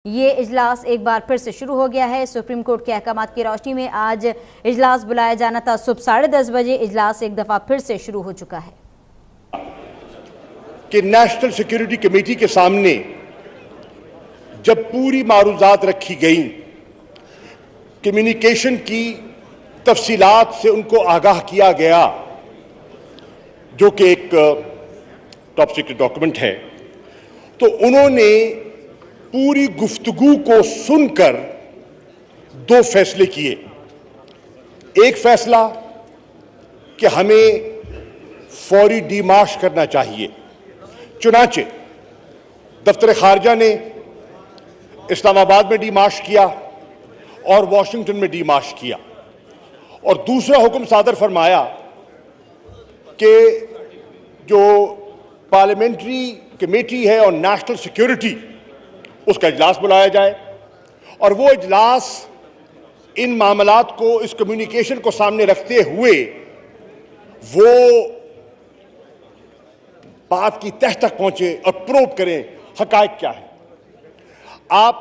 ये इजलास एक बार फिर से शुरू हो गया है। सुप्रीम कोर्ट के अहकाम की रोशनी में आज इजलास बुलाया जाना था सुबह 10:30 बजे। इजलास एक दफा फिर से शुरू हो चुका है कि नेशनल सिक्योरिटी कमेटी के सामने जब पूरी मारूजात रखी गई, कम्युनिकेशन की तफसीलात से उनको आगाह किया गया, जो कि एक टॉप सीक्रेट डॉक्यूमेंट है, तो उन्होंने पूरी गुफ्तगू को सुनकर दो फैसले किए। एक फैसला कि हमें फौरी डीमार्श करना चाहिए, चुनाचे दफ्तर खारजा ने इस्लामाबाद में डीमार्श किया और वॉशिंगटन में डीमार्श किया, और दूसरा हुक्म सादर फरमाया कि जो पार्लियामेंट्री कमेटी है और नेशनल सिक्योरिटी, उसका इजलास बुलाया जाए और वो इजलास इन मामलात को, इस कम्युनिकेशन को सामने रखते हुए वो बात की तह तक पहुंचे और प्रोब करें हकायक क्या है। आप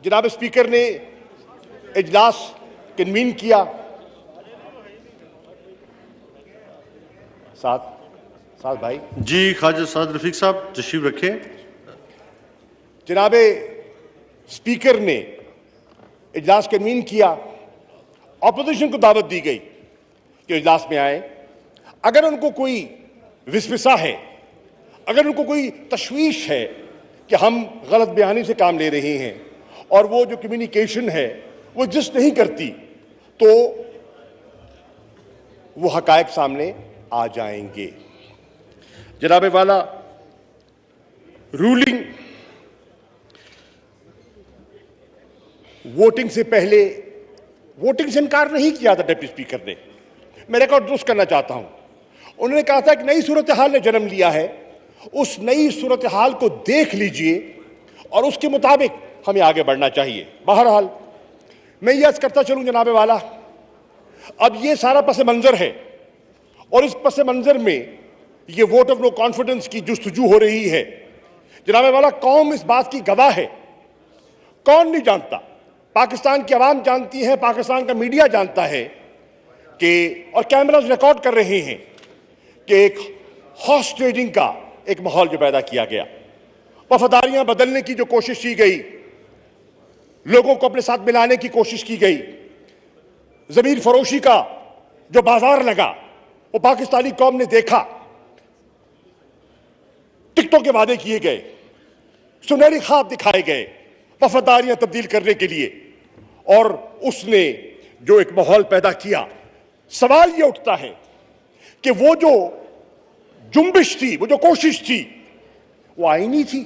जनाब स्पीकर ने इजलास कन्वीन किया, साथ भाई जी ख्वाजा साद रफीक साहब तशरीफ रखें। जनाब स्पीकर ने इजलास कन्वीन किया, ऑपोजिशन को दावत दी गई कि इजलास में आए। अगर उनको कोई विस्वसा है, अगर उनको कोई तशवीश है कि हम गलत बयानी से काम ले रहे हैं और वो जो कम्युनिकेशन है वो एग्जिस्ट नहीं करती, तो वो हकायक सामने आ जाएंगे। जनाब वाला, रूलिंग वोटिंग से पहले, वोटिंग से इनकार नहीं किया था डिप्टी स्पीकर ने। मैं रिकॉर्ड दुरुस्त करना चाहता हूं। उन्होंने कहा था कि नई सूरत हाल ने जन्म लिया है, उस नई सूरत हाल को देख लीजिए और उसके मुताबिक हमें आगे बढ़ना चाहिए। बहरहाल मैं ये अर्ज करता चलूं जनाब वाला, अब ये सारा पस मंजर है और इस पस मंजर में ये वोट ऑफ नो कॉन्फिडेंस की जुस्तजू हो रही है। जनाब वाला, कौम इस बात की गवाह है, कौन नहीं जानता, पाकिस्तान की आवाम जानती है, पाकिस्तान का मीडिया जानता है कि, और कैमरास रिकॉर्ड कर रहे हैं कि एक हॉर्स ट्रेडिंग का एक माहौल जो पैदा किया गया, वफादारियां बदलने की जो कोशिश की गई, लोगों को अपने साथ मिलाने की कोशिश की गई, जमीर फरोशी का जो बाजार लगा वो पाकिस्तानी कौम ने देखा, टिकटों के वादे किए गए, सुनहरी ख्वाब दिखाए गए वफादारियां तब्दील करने के लिए, और उसने जो एक माहौल पैदा किया। सवाल यह उठता है कि वो जो जुम्बिश थी, वो जो कोशिश थी, वो आईनी थी,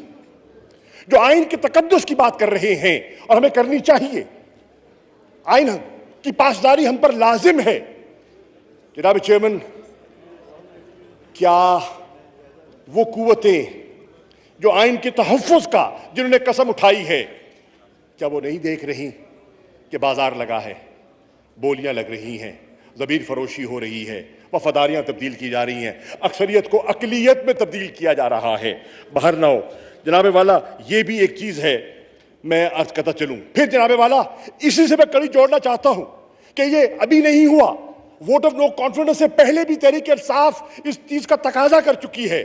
जो आइन के तकद्दुस की बात कर रहे हैं और हमें करनी चाहिए। आइन की पासदारी हम पर लाजिम है। जनाब चेयरमैन, क्या वो कुव्वतें जो आइन के तहफ़्फ़ुज़ का जिन्होंने कसम उठाई है, क्या वो नहीं देख रही कि बाजार लगा है, बोलियां लग रही हैं, ज़मीर फरोशी हो रही है, वफादारियां तब्दील की जा रही हैं, अक्सरियत को अक़लियत में तब्दील किया जा रहा है। बहर ना हो जनाब वाला, ये भी एक चीज़ है। मैं अर्ज करता चलूँ फिर जनाब वाला, इसी से मैं कड़ी जोड़ना चाहता हूँ कि ये अभी नहीं हुआ, वोट ऑफ नो कॉन्फिडेंस से पहले भी तहरीक इंसाफ इस चीज़ का तकाजा कर चुकी है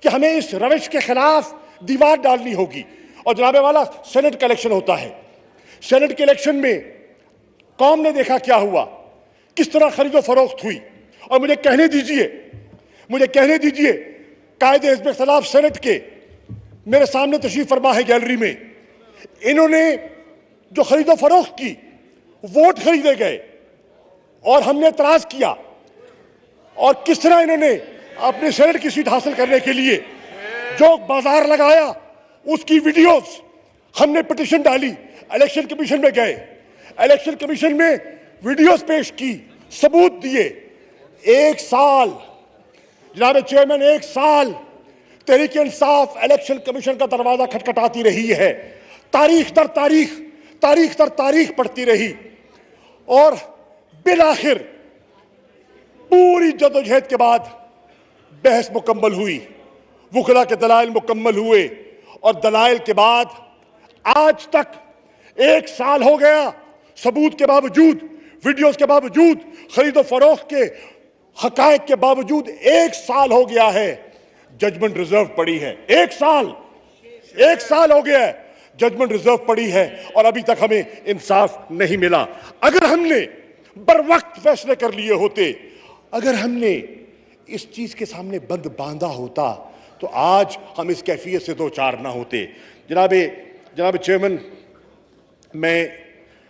कि हमें इस रविश के खिलाफ दीवार डालनी होगी। और जनाब वाला, सेनेट का इलेक्शन होता है, सेनेट के इलेक्शन में कौम ने देखा क्या हुआ, किस तरह खरीदो फरोख्त हुई। और मुझे कहने दीजिए कायदे हिज़्ब इख्तिलाफ सेनेट के मेरे सामने तशरीफ फरमा है गैलरी में, इन्होंने जो खरीदो फरोख्त की, वोट खरीदे गए और हमने एतराज किया, और किस तरह इन्होंने अपने सेनेट की सीट हासिल करने के लिए जो बाजार लगाया, उसकी वीडियोस हमने पिटीशन डाली, इलेक्शन कमीशन में गए, इलेक्शन कमीशन में वीडियोस पेश की, सबूत दिए। 1 साल जनाब चेयरमैन, 1 साल तहरीक इंसाफ इलेक्शन कमीशन का दरवाजा खटखटाती रही है, तारीख दर तारीख पढ़ती रही, और बिलाखिर पूरी जदोजहद के बाद बहस मुकम्मल हुई, वुकला के दलाइल मुकम्मल हुए, और दलाइल के बाद आज तक 1 साल हो गया, सबूत के बावजूद, वीडियोस के बावजूद, खरीदो फरोख्त के हकायक के बावजूद 1 साल हो गया है, जजमेंट रिजर्व पड़ी है। 1 साल हो गया है, जजमेंट रिजर्व पड़ी है और अभी तक हमें इंसाफ नहीं मिला। अगर हमने बर वक्त फैसले कर लिए होते, अगर हमने इस चीज के सामने बंद बांधा होता, तो आज हम इस कैफियत से दो चार ना होते। जनाब चेयरमैन, मैं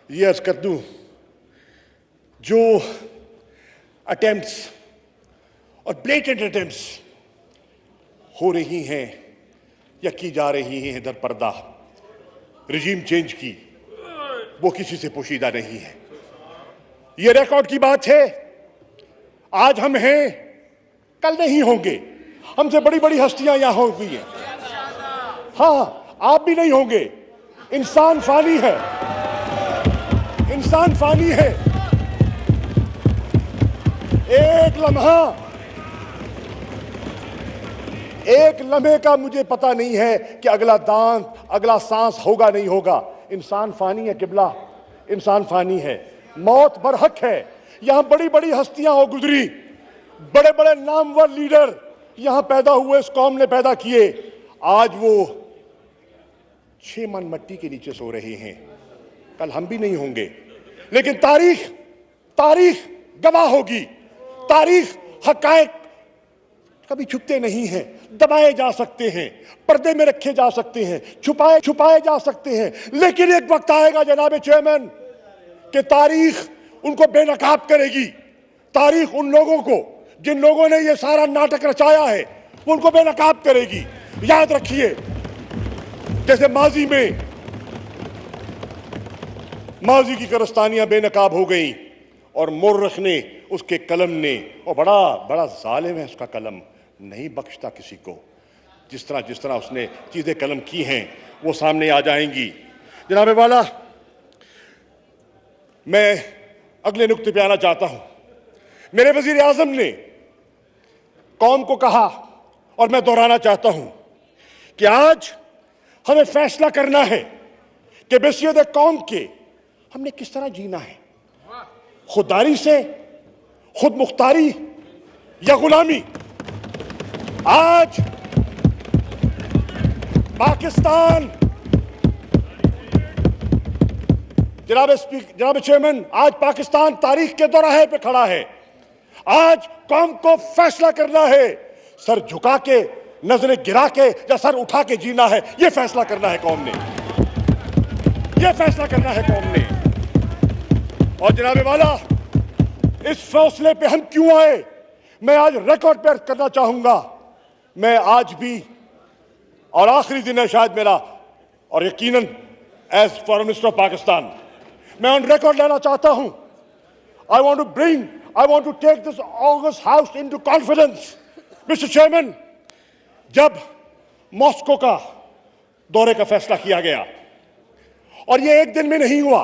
ये अर्ज कर दूं, जो अटेम्प्ट्स और ब्लेटेंट अटेम्प्ट्स हो रही हैं या की जा रही हैं दर पर्दा रिजीम चेंज की, वो किसी से पोशीदा नहीं है। ये रिकॉर्ड की बात है, आज हम हैं, कल नहीं होंगे। हमसे बड़ी बड़ी हस्तियां यहां हो गई हैं, हाँ, आप भी नहीं होंगे। इंसान फानी है, इंसान फानी है। एक लम्हे का मुझे पता नहीं है कि अगला दांत, अगला सांस होगा नहीं होगा। इंसान फानी है किबला, इंसान फानी है। मौत बरहक है। यहां बड़ी बड़ी हस्तियां हो गुजरी, बड़े बड़े नामवर लीडर यहां पैदा हुए, इस कौम ने पैदा किए। आज वो 6 मन मट्टी के नीचे सो रहे हैं, कल हम भी नहीं होंगे। लेकिन तारीख गवाह होगी। तारीख, हकायक कभी छुपते नहीं हैं, दबाए जा सकते हैं, पर्दे में रखे जा सकते हैं, छुपाए जा सकते हैं। लेकिन एक वक्त आएगा जनाब चेयरमैन कि तारीख उनको बेनकाब करेगी। तारीख उन लोगों को, जिन लोगों ने ये सारा नाटक रचाया है, वो उनको बेनकाब करेगी। याद रखिए, जैसे माजी की कारस्तानियां बेनकाब हो गई और मुर्रख ने, उसके कलम ने, और बड़ा जालिम है उसका कलम, नहीं बख्शता किसी को। जिस तरह उसने चीजें कलम की हैं वो सामने आ जाएंगी। जनाब वाला, मैं अगले नुक्ते पे आना चाहता हूं। मेरे वजीर आजम ने कौम को कहा, और मैं दोहराना चाहता हूं, कि आज हमें फैसला करना है कि बहसीयत कौम के हमने किस तरह जीना है। खुददारी से, खुद मुख्तारी या गुलामी। आज पाकिस्तान, जनाब चेयरमैन, आज पाकिस्तान तारीख के दोराहे पे खड़ा है। आज कौम को फैसला करना है, सर झुका के, नजरें गिरा के या सर उठा के जीना है। यह फैसला करना है कौम ने, यह फैसला करना है कौम ने। और जनाब वाला, इस फैसले पे हम क्यों आए, मैं आज रिकॉर्ड पे करना चाहूंगा। मैं आज भी, और आखिरी दिन है शायद मेरा, और यकीनन as foreign minister of Pakistan, मैं ऑन रिकॉर्ड लेना चाहता हूं। I want to take this August House into confidence. Mr. Chairman, जब मॉस्को का दौरे का फैसला किया गया, और ये एक दिन में नहीं हुआ,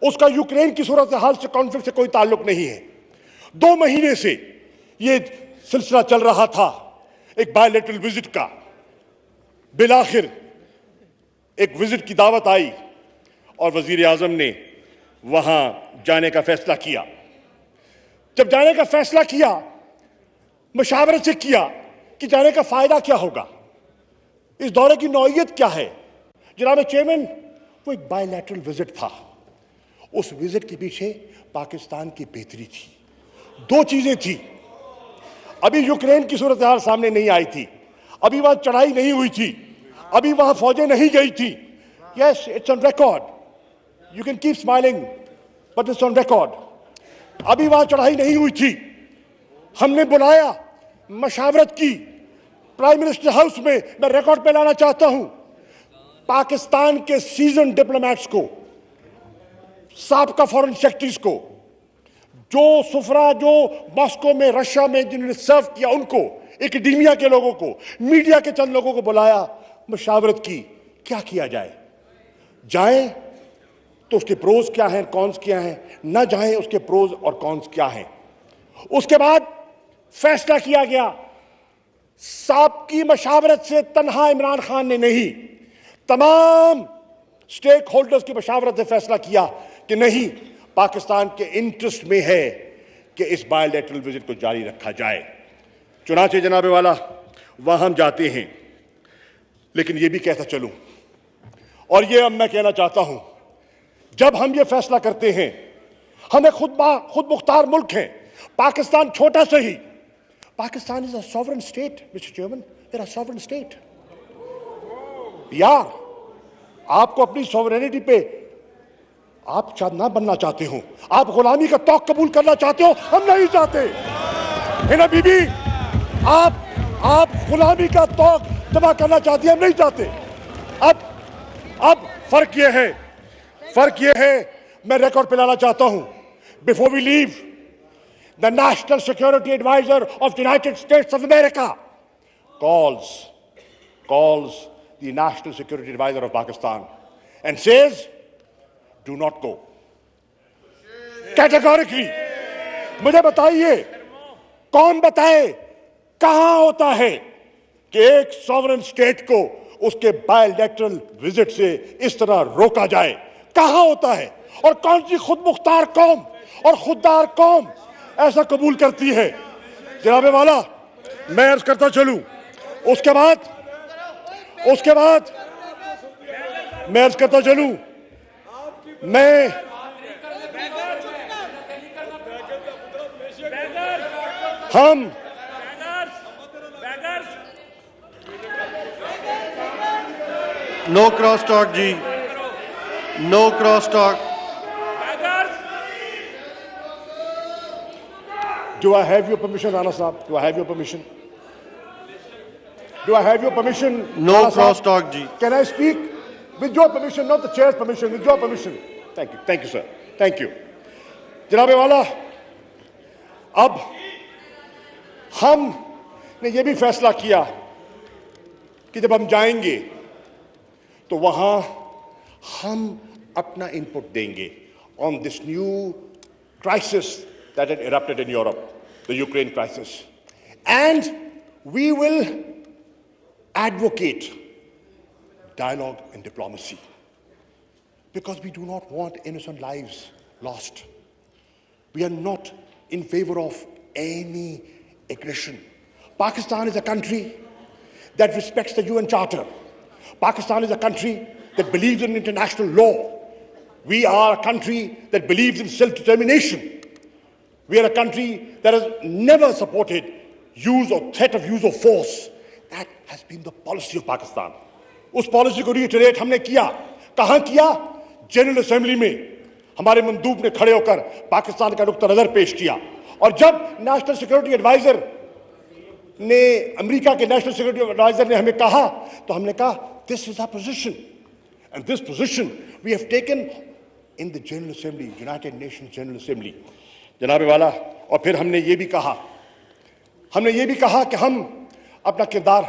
उसका यूक्रेन की सूरत हाल से, कॉन्फ्लिक्ट से कोई ताल्लुक नहीं है। 2 महीने से ये सिलसिला चल रहा था, एक बायलैटरल विजिट का। बिलाखिर एक विजिट की दावत आई और वजीर आजम ने वहां जाने का फैसला किया। जब जाने का फैसला किया, मशावरत से किया कि जाने का फायदा क्या होगा, इस दौरे की नौइयत क्या है। जनाब चेयरमैन, वो एक बायलैटरल विजिट था। उस विजिट के पीछे पाकिस्तान की बेहतरी थी। 2 चीजें थी। अभी यूक्रेन की सूरत हाल सामने नहीं आई थी, अभी वहां चढ़ाई नहीं हुई थी, अभी वहां फौजें नहीं गई थी। Yes, it's on record, you can keep smiling but it's on record. अभी वहां चढ़ाई नहीं हुई थी। हमने बुलाया, मशावरत की प्राइम मिनिस्टर हाउस में। मैं रिकॉर्ड पे लाना चाहता हूं पाकिस्तान के सीजन डिप्लोमेट्स को, साबका फॉरेन सेक्रेटरीज को, जो मॉस्को में, रशिया में जिन्होंने सर्व किया, उनको, एकेडेमिया के लोगों को, मीडिया के चंद लोगों को बुलाया, मशावरत की, क्या किया जाए। जाए तो उसके प्रोज क्या हैं, कॉन्स क्या हैं, ना जाए उसके प्रोज और कॉन्स क्या हैं। उसके बाद फैसला किया गया। साहब की मशावरत से तन्हा इमरान खान ने नहीं, तमाम स्टेक होल्डर्स की मशावरत ने फैसला किया कि नहीं, पाकिस्तान के इंटरेस्ट में है कि इस बायलैटरल विजिट को जारी रखा जाए। चुनाचे जनाबे वाला, वहां हम जाते हैं, लेकिन यह भी कहता चलूं, और यह अब मैं कहना चाहता हूं, जब हम यह फैसला करते हैं, हम एक खुद मुख्तार मुल्क हैं। पाकिस्तान छोटा सही, Pakistan is a sovereign state mister chairman, there are sovereign state. यार, आपको अपनी सॉवरेनिटी पे आप शायद ना बनना चाहते हो, आप गुलामी का तौक कबूल करना चाहते हो, हम नहीं चाहते। हिना बीबी, आप गुलामी का तौक तबाह करना चाहती है, हम नहीं चाहते। अब फर्क यह है, मैं रिकॉर्ड पे लाना चाहता हूं, before we leave, the national security adviser of United States of America calls the national security advisor of Pakistan and says, do not go. Categorically. मुझे बताइए, कौन बताए, कहां होता है कि एक सॉवरेन स्टेट को उसके बायलैटरल विजिट से इस तरह रोका जाए? कहां होता है? और कौन सी खुद मुख्तार कौम और खुददार कौम ऐसा कबूल करती है? जनाबे वाला, मैं अर्ज करता चलूं, उसके बाद मैं अर्ज करता चलूं, मैं हम नो क्रॉस टॉक जी, no cross talk. Do I have your permission, Rana Saab? Do I have your permission? Do I have your permission? No Rana cross Saab? talk, ji. Can I speak? With your permission, not the chair's permission, with your permission. Thank you, sir. Thank you. जनाबे वाला, अब हमने ये भी फैसला किया कि जब हम जाएंगे तो वहां हम अपना इनपुट देंगे on this new crisis that had erupted in Europe, the Ukraine crisis. And we will advocate dialogue and diplomacy because we do not want innocent lives lost. We are not in favor of any aggression. Pakistan is a country that respects the UN Charter. Pakistan is a country that believes in international law. We are a country that believes in self-determination. We are a country that has never supported use or threat of use of force. That has been the policy of Pakistan. उस policy को रिइटरेट हमने किया। कहां किया? General assembly में हमारे मंदूब ने खड़े होकर पाकिस्तान का नुक्ता नजर पेश किया। और जब नेशनल सिक्योरिटी एडवाइजर ने, अमेरिका के नेशनल सिक्योरिटी एडवाइजर ने हमें कहा, तो हमने कहा this is our position and this position we have taken in the General Assembly, United Nations General Assembly. जनाबे वाला, और फिर हमने ये भी कहा कि हम अपना किरदार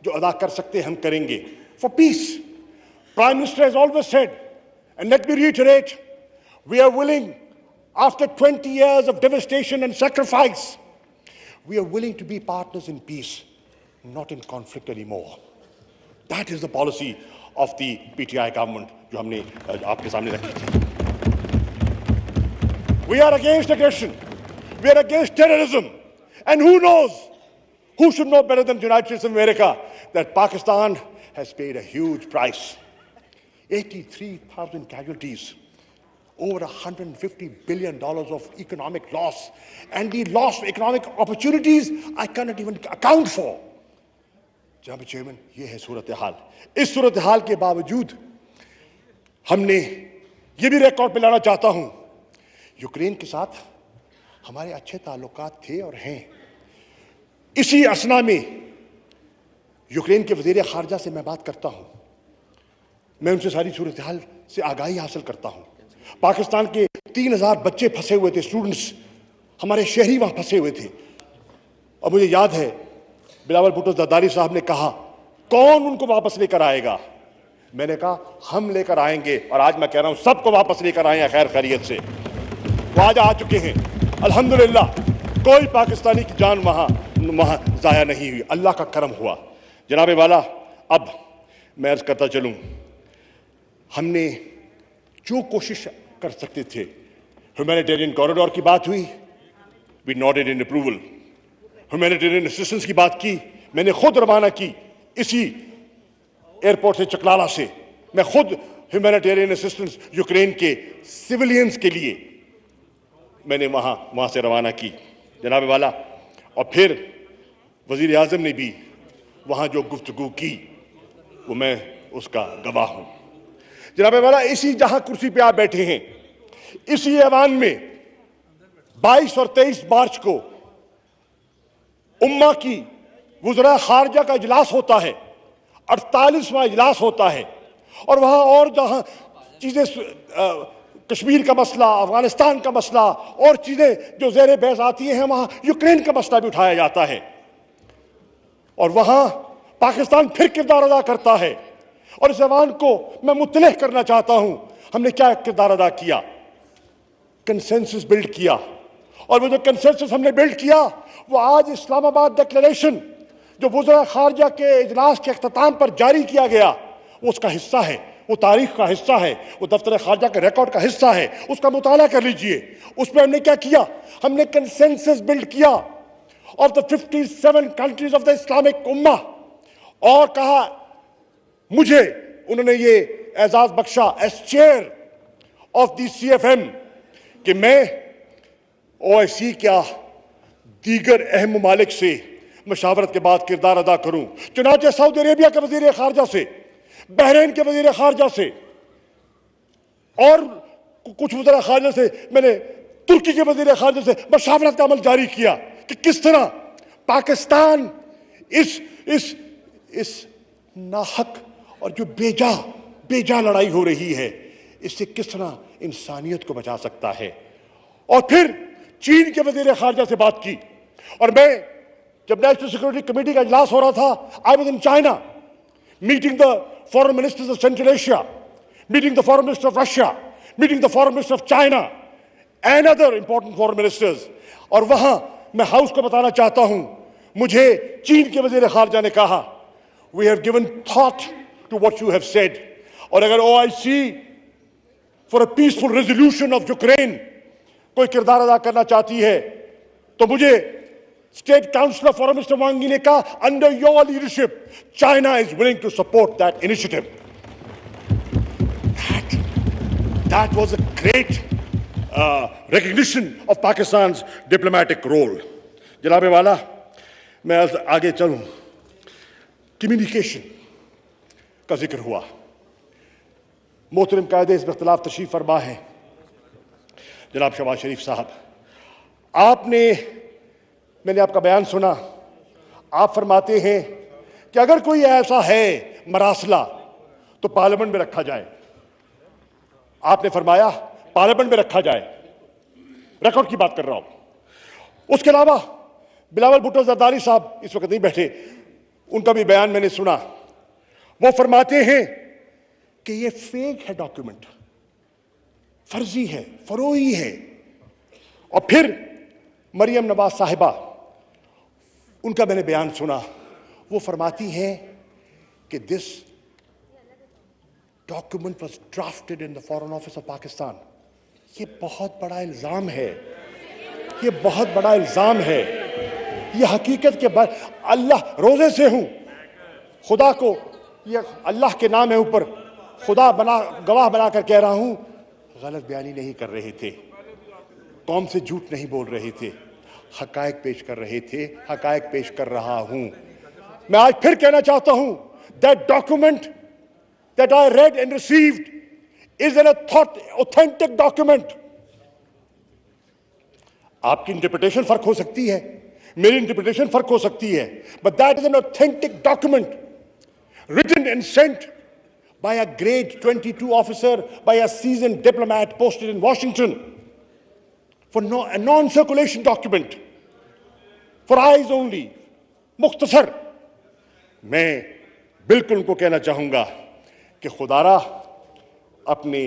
जो अदा कर सकते हैं हम करेंगे for piece. Prime minister has always said, and let me रिइटरेट, we are willing, after 20 years of devastation and sacrifice, we are willing to be partners in peace, not in conflict anymore. That is the policy of the PTI government जो हमने आपके सामने रखी थी। We are against aggression. We are against terrorism. And who knows? Who should know better than the United States of America that Pakistan has paid a huge price. 83,000 casualties. Over $150 billion of economic loss, and the loss of economic opportunities I cannot even account for. जनाब chairman, ये है सूरत हाल। इस सूरत हाल के बावजूद हमने ये भी record पे लाना चाहता हूं, यूक्रेन के साथ हमारे अच्छे ताल्लुकात थे और हैं। इसी असना में यूक्रेन के वजीर खारजा से मैं बात करता हूं, मैं उनसे सारी सूरत हाल से आगाही हासिल करता हूं। पाकिस्तान के 3000 बच्चे फंसे हुए थे, स्टूडेंट्स, हमारे शहरी वहां फंसे हुए थे। और मुझे याद है बिलावल भुट्टो जरदारी साहब ने कहा, कौन उनको वापस लेकर आएगा? मैंने कहा हम लेकर आएंगे, और आज मैं कह रहा हूं सबको वापस लेकर आए हैं खैर खैरियत से। वो आज आ चुके हैं अल्हम्दुलिल्लाह। कोई पाकिस्तानी की जान वहां जाया नहीं हुई, अल्लाह का करम हुआ। जनाबे वाला, अब मैं अर्ज करता चलूं, हमने जो कोशिश कर सकते थे, ह्यूमैनिटेरियन कॉरिडोर की बात हुई, we nodded in approval. Humanitarian assistance की बात की, मैंने खुद रवाना की इसी एयरपोर्ट से, चकलाला से, मैं खुद ह्यूमैनिटेरियन असिस्टेंस यूक्रेन के सिविलियंस के लिए मैंने वहां से रवाना की जनाब वाला। और फिर वजीर आजम ने भी वहां जो गुफ्तगू की वो मैं उसका गवाह हूं जनाब वाला। इसी जहां कुर्सी पे आप बैठे हैं, इसी ऐवान में 22 और 23 मार्च को उम्मा की वज़रा खारजा का इजलास होता है, 48वां इजलास होता है। और वहां और जहां चीजें, कश्मीर का मसला, अफगानिस्तान का मसला और चीजें जो ज़ेरे बहस आती हैं, वहां यूक्रेन का मसला भी उठाया जाता है। और वहां पाकिस्तान फिर किरदार अदा करता है। और इस ऐवान को मैं मुतलह करना चाहता हूं, हमने क्या किरदार अदा किया, कंसेंसस बिल्ड किया। और वो जो कंसेंसस हमने बिल्ड किया, वो आज इस्लामाबाद डिक्लेरेशन जो वज़रा खारजा के इजलास के अख्ताम पर जारी किया गया, वो उसका हिस्सा है, वो तारीख का हिस्सा है, वो दफ्तर खारजा के रिकॉर्ड का हिस्सा है। उसका मुताला कर लीजिए। उसमें हमने क्या किया, हमने कंसेंसस बिल्ड किया of the 57 countries of the Islamic उम्मा। और कहा, मुझे उन्होंने ये एजाज बख्शा as chair of the CFM कि मैं OIC क्या दीगर अहम ममालिक से मशावरत के बाद किरदार अदा करूं। चुनांचे सऊदी अरेबिया के वजीर खारजा से, बहरीन के वजीर खारजा से और कुछ वज़रा खारजा से, मैंने तुर्की के वजीर खारजा से मशावरत का अमल जारी किया कि किस तरह पाकिस्तान इस नाहक और जो बेजा लड़ाई हो रही है, इससे किस तरह इंसानियत को बचा सकता है। और फिर चीन के वजीर खारजा से बात की। और मैं जब नेशनल सिक्योरिटी कमेटी का इजलास हो रहा था, I was in China meeting the foreign ministers of central Asia, meeting the foreign minister of Russia, meeting the foreign minister of China and other important foreign ministers. और वहां मैं house को बताना चाहता हूं, मुझे चीन के वजीर खारजा ने कहा, we have given thought to what you have said. और अगर OIC for a peaceful resolution of Ukraine कोई किरदार अदा करना चाहती है, तो मुझे state councillor foreign minister Wang Yi ने कहा, under your leadership China is willing to support that initiative. That was a great recognition of Pakistan diplomatic role. जनाबे वाला, मैं आगे चलूं, कम्युनिकेशन का जिक्र हुआ। मोहतरम कायदे इस इख्तिलाफ तशरीफ फरमा है जनाब शहबाज शरीफ साहब, मैंने आपका बयान सुना। आप फरमाते हैं कि अगर कोई ऐसा है मरासला तो पार्लियामेंट में रखा जाए। आपने फरमाया पार्लियामेंट में रखा जाए, रिकॉर्ड की बात कर रहा हूं। उसके अलावा बिलावल भुट्टो जरदारी साहब इस वक्त नहीं बैठे, उनका भी बयान मैंने सुना। वो फरमाते हैं कि ये फेक है, डॉक्यूमेंट फर्जी है, फरोई है। और फिर मरियम नवाज साहिबा, उनका मैंने बयान सुना। वो फरमाती हैं कि this document was drafted in the foreign office of Pakistan. ये बहुत बड़ा इल्जाम है, ये बहुत बड़ा इल्जाम है। ये हकीकत के बाद अल्लाह रोजे से हूं, खुदा को, ये अल्लाह के नाम है ऊपर, खुदा गवाह बनाकर कह रहा हूं, गलत बयानी नहीं कर रहे थे, कौम से झूठ नहीं बोल रहे थे, हकायक पेश कर रहे थे, हकायक पेश कर रहा हूं। मैं आज फिर कहना चाहता हूं, that document that I read and received is an authentic document. आपकी इंटरप्रिटेशन फर्क हो सकती है, मेरी इंटरप्रिटेशन फर्क हो सकती है, but that is an authentic document written and sent by a grade 22 officer, by a seasoned diplomat posted in Washington, for a non-circulation document, for eyes only, मुख्तसर। मैं बिल्कुल उनको कहना चाहूंगा कि खुदारा अपने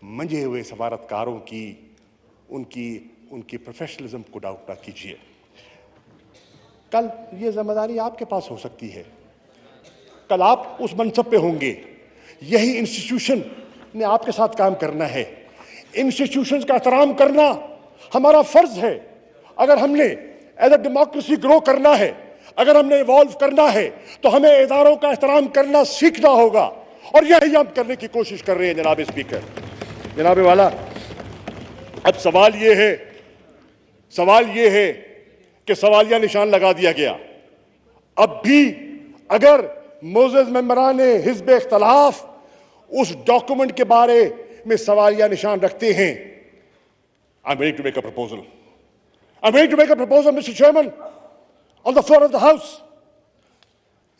मंझे हुए सफारतकारों की उनकी प्रोफेशनलिज्म को डाउट ना कीजिए। कल ये जिम्मेदारी आपके पास हो सकती है, कल आप उस मनसब पे होंगे, यही इंस्टीट्यूशन ने आपके साथ काम करना है। इंस्टीट्यूशंस का एहतराम करना हमारा फर्ज है। अगर हमने एज अ डेमोक्रेसी ग्रो करना है, अगर हमने इवॉल्व करना है, तो हमें इदारों का एहतराम करना सीखना होगा, और यही हम करने की कोशिश कर रहे हैं जनाब स्पीकर। जनाब वाला, अब सवाल ये है कि सवालिया निशान लगा दिया गया। अब भी अगर मोजेस मेंबरान हिज़्ब इख्तिलाफ उस डॉक्यूमेंट के बारे में सवालिया निशान रखते हैं, I'm ready to make a proposal. I'm ready to make a proposal, Mr. Chairman, on the floor of the House.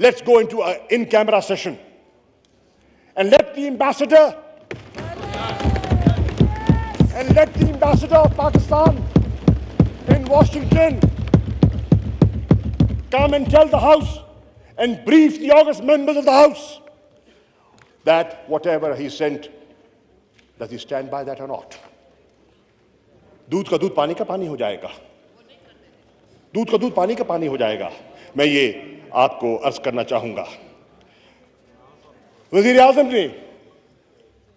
Let's go into an in-camera session and let the ambassador of Pakistan in Washington come and tell the House and brief the august members of the House that whatever he sent, does he stand by that or not? दूध का दूध पानी का पानी हो जाएगा, दूध का दूध पानी का पानी हो जाएगा। मैं ये आपको अर्ज करना चाहूंगा। वजीर आजम ने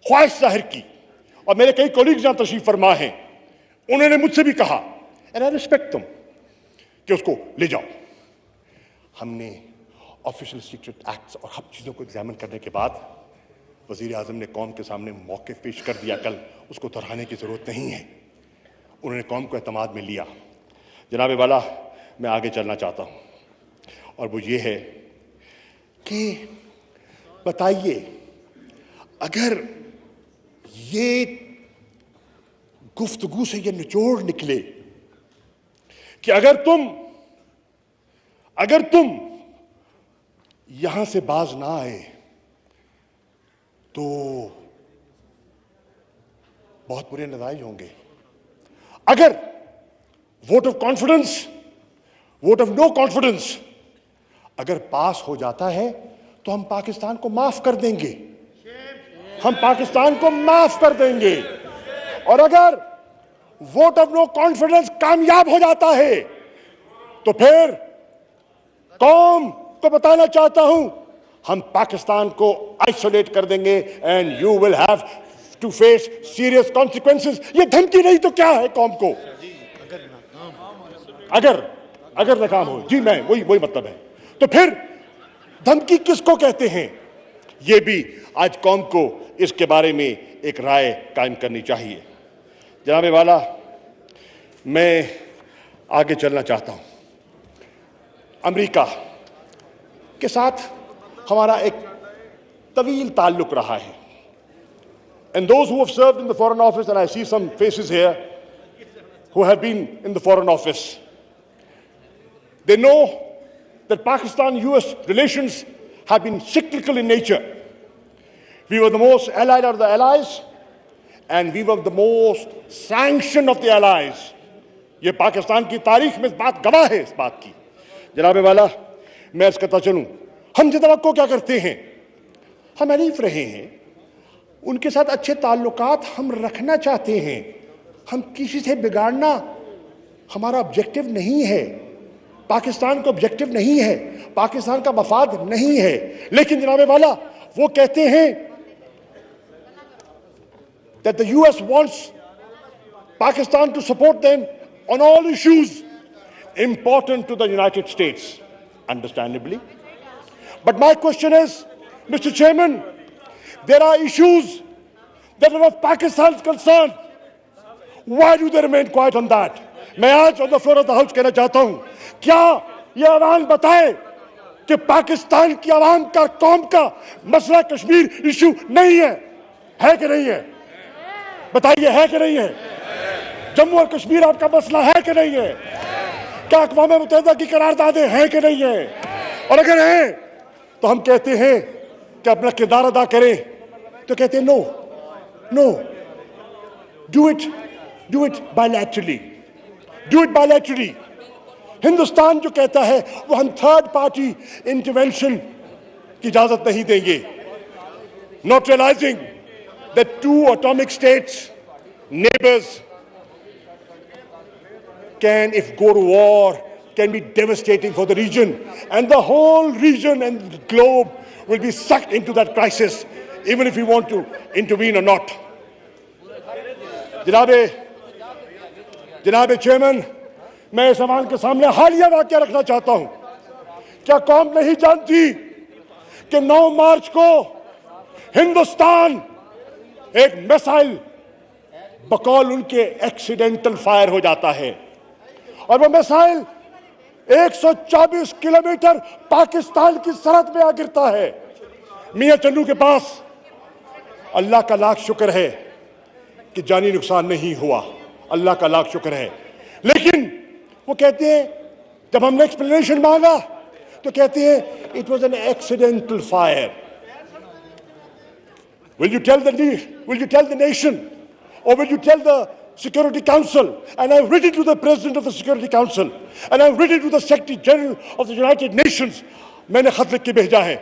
ख्वाहिश जाहिर की, और मेरे कई कोलीग्स यहां तशरीफ फरमा हैं, उन्होंने मुझसे भी कहा, एंड आई रिस्पेक्ट तुम, कि उसको ले जाओ। हमने ऑफिशियल सीक्रेट एक्ट्स और हर चीज़ों को एग्जामिन करने के बाद वजीर आजम ने कौम के सामने मौके पेश कर दिया। कल उसको दोहराने की ज़रूरत नहीं है। उन्होंने कौम को एतमाद में लिया। जनाब वाला, मैं आगे चलना चाहता हूँ, और वो ये है कि बताइए, अगर ये गुफ्तगू से ये निचोड़ निकले कि अगर तुम यहां से बाज ना आए तो बहुत बुरे नतीजे होंगे। अगर vote of confidence, vote of no confidence अगर पास हो जाता है तो हम पाकिस्तान को माफ कर देंगे, हम पाकिस्तान को माफ कर देंगे। और अगर वोट ऑफ नो कॉन्फिडेंस कामयाब हो जाता है तो फिर कौम को बताना चाहता हूं, हम पाकिस्तान को आइसोलेट कर देंगे and you will have to face serious consequences. ये धमकी नहीं तो क्या है कौम को? अगर नाकाम हो, जी मैं वही मतलब है। तो फिर धमकी किसको कहते हैं? ये भी आज कौम को इसके बारे में एक राय कायम करनी चाहिए। जनाब वाला, मैं आगे चलना चाहता हूं। अमेरिका के साथ हमारा एक तवील ताल्लुक रहा है। And those who have served in the Foreign Office, and I see some faces here who have been in the Foreign Office, they know that Pakistan-US relations have been cyclical in nature. We were the most allied of the allies, and we were the most sanctioned of the allies. ये पाकिस्तान की तारीख में इस बात गवाह है, इस बात की। जनाब वाला, मैं इस कहता चलूं, हम जो तवक्को क्या करते हैं, हम हरीफ रहे हैं, उनके साथ अच्छे ताल्लुकात हम रखना चाहते हैं। हम किसी से बिगाड़ना हमारा ऑब्जेक्टिव नहीं है, पाकिस्तान का ऑब्जेक्टिव नहीं है, पाकिस्तान का मफाद नहीं है। लेकिन जनाब वाला, वो कहते हैं that the US wants Pakistan to support them on all issues important to the United States, understandably. But my question is, Mr. Chairman, there are issues that are of Pakistan's concern. Why do they remain quiet on that? मैं आज on the floor of the House कहना चाहता हूं, क्या ये आवाम बताए कि पाकिस्तान की आवाम का, कौम का मसला कश्मीर इशू नहीं है कि नहीं है? बताइए, है कि नहीं है? जम्मू और कश्मीर आपका मसला है कि नहीं है? क्या अक़वाम मुत्तहिदा की करारदादें हैं कि नहीं है? और अगर हैं तो हम कहते हैं कि अपना किरदार अदा करें, तो कहते हैं no, do it bilaterally, Hindustan जो कहता है वो हम थर्ड पार्टी इंटरवेंशन की इजाजत नहीं देंगे। Not realising that two atomic states, neighbors, can, if go to war, can be devastating for the region, and the whole region and the globe will be sucked into that crisis even if we want to intervene or not. जनाबे chairman, मैं इस सवाल के सामने हालिया वाकया रखना चाहता हूं। क्या कौम नहीं जानती कि 9 मार्च को हिंदुस्तान एक मिसाइल बकौल उनके एक्सीडेंटल फायर हो जाता है और वो मिसाइल 124 किलोमीटर पाकिस्तान की सरहद में आ गिरता है। मियां चन्नू के पास अल्लाह का लाख शुक्र है कि जानी नुकसान नहीं हुआ, अल्लाह का लाख शुक्र है। लेकिन वो कहते हैं, जब हमने एक्सप्लेनेशन मांगा तो कहते हैं it was an accidental fire. Will you tell the nation, or will you tell the Security Council? And I've written to the President of the Security Council, and I've written to the Secretary General of the United Nations. मैंने खत लिख के भेजा है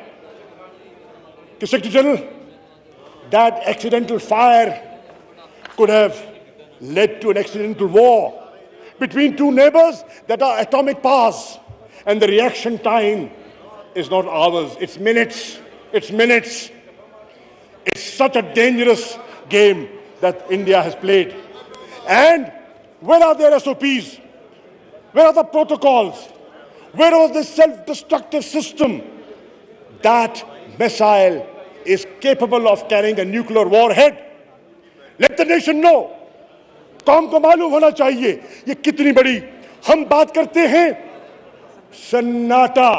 कि Secretary General, that accidental fire could have led to an accidental war between two neighbors that are atomic powers, and the reaction time is not hours, it's minutes. It's minutes. It's such a dangerous game that India has played. And where are their SOPs? Where are the protocols? Where was this self-destructive system? That missile is capable of carrying a nuclear warhead. Let the nation know. कौम को मालूम होना चाहिए ये कितनी बड़ी। हम बात करते हैं सन्नाटा,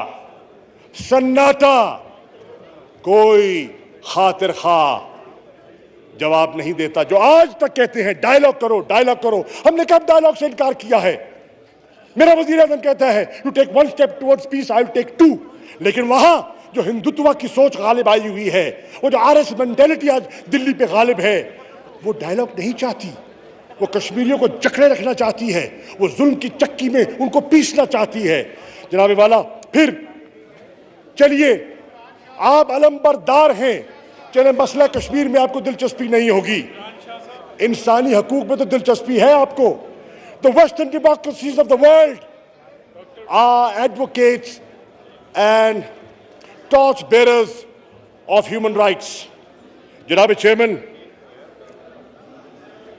सन्नाटा, कोई खातिर खा जवाब नहीं देता। जो आज तक कहते हैं डायलॉग करो, डायलॉग करो, हमने कब डायलॉग से इनकार किया है? मेरा वजीर आज़म कहता है you take 1 step towards peace, I will take 2। लेकिन वहां जो हिंदुत्व की सोच गालिब आई हुई है, वो जो आरएस मेंटेलिटी आज दिल्ली पे गालिब है, वो डायलॉग नहीं चाहती। वो कश्मीरियों को जकड़े रखना चाहती है, वो जुल्म की चक्की में उनको पीसना चाहती है। जनाबे वाला, फिर चलिए आप अलंबरदार हैं, चले मसला कश्मीर में आपको दिलचस्पी नहीं होगी, इंसानी हकूक में तो दिलचस्पी है आपको। The western democracies of the world are advocates and torch bearers of human rights. जनाब चेयरमैन,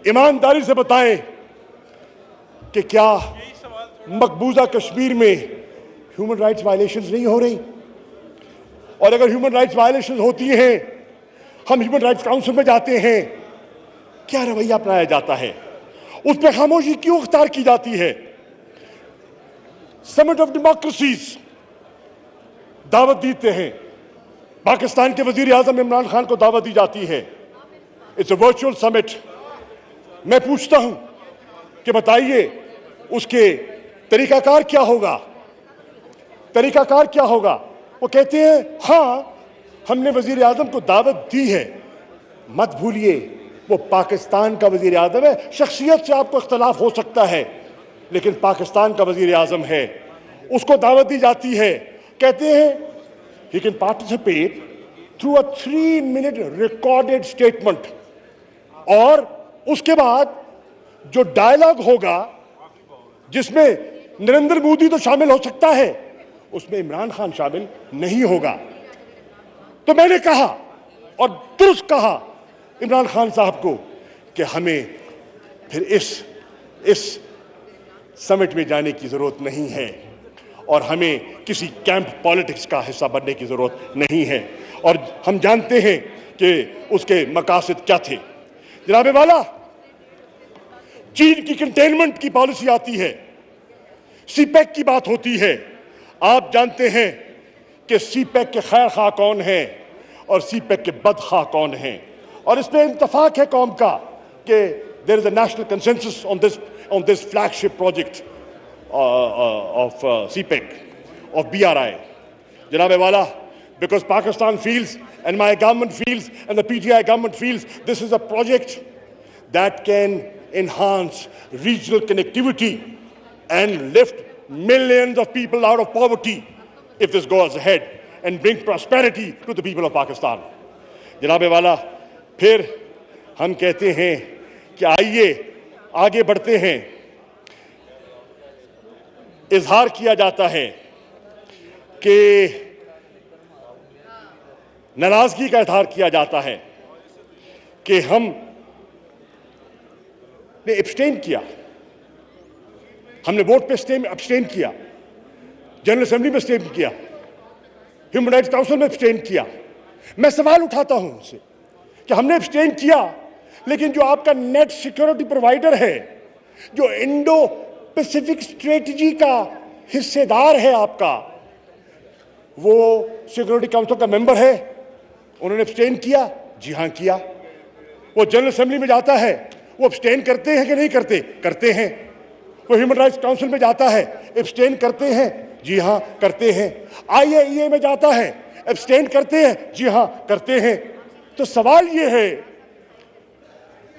ईमानदारी से बताएं कि क्या मकबूजा कश्मीर में ह्यूमन राइट्स वायलेशंस नहीं हो रही? और अगर ह्यूमन राइट्स वायलेशंस होती हैं, हम ह्यूमन राइट्स काउंसिल में जाते हैं, क्या रवैया अपनाया जाता है? उस पर खामोशी क्यों अख्तियार की जाती है? समिट ऑफ डेमोक्रेसीज दावत देते हैं, पाकिस्तान के वजीर आजम इमरान खान को दावत दी जाती है। It's a virtual summit. मैं पूछता हूं कि बताइए उसके तरीकाकार क्या होगा? तरीकाकार क्या होगा? वो कहते हैं हाँ हमने वजीर आजम को दावत दी है। मत भूलिए वो पाकिस्तान का वजीर आजम है। शख्सियत से आपको इख्तलाफ हो सकता है, लेकिन पाकिस्तान का वजीर आजम है, उसको दावत दी जाती है। कहते हैं he can participate through a 3-minute recorded statement, और उसके बाद जो डायलॉग होगा जिसमें नरेंद्र मोदी तो शामिल हो सकता है, उसमें इमरान खान शामिल नहीं होगा। तो मैंने कहा और दुरुस्त कहा इमरान खान साहब को कि हमें फिर इस समिट में जाने की जरूरत नहीं है और हमें किसी कैंप पॉलिटिक्स का हिस्सा बनने की जरूरत नहीं है। और हम जानते हैं कि उसके मकासद क्या थे। जनाबे वाला, चीन की कंटेनमेंट की पॉलिसी आती है, सीपैक की बात होती है। आप जानते हैं कि सीपैक के खैर खा कौन है और सीपैक के बदखा कौन है, और इस पे इत्तफाक है कौम का कि there is a national consensus on this flagship project of CPEC, of BRI. Janabe Wala, because Pakistan feels, and my government feels, and the PTI government feels, this is a project that can enhance regional connectivity and lift millions of people out of poverty if this goes ahead and bring prosperity to the people of Pakistan. Janabe Wala, फिर हम कहते हैं कि आइए आगे बढ़ते हैं। इजहार किया जाता है कि नाराजगी का इजहार किया जाता है कि हमने एब्सटेन किया, हमने वोट पे एब्सटेन किया, जनरल असेंबली में एब्सटेन किया, ह्यूमन राइट्स काउंसिल में एब्सटेन किया। मैं सवाल उठाता हूं उनसे कि हमने एब्सटेन किया, लेकिन जो आपका नेट सिक्योरिटी प्रोवाइडर है, जो इंडो पैसिफिक स्ट्रेटजी का हिस्सेदार है आपका, वो सिक्योरिटी काउंसिल का मेंबर है, उन्होंने एब्सटेन किया? जी हां किया। वो जनरल असेंबली में जाता है, वो एब्सटेन करते हैं कि नहीं करते? करते हैं। वो ह्यूमन राइट्स काउंसिल में जाता है, एब्सटेन करते हैं? जी हां करते हैं। IAEA में जाता है, एब्सटेन करते हैं? जी हां करते हैं। तो सवाल ये है,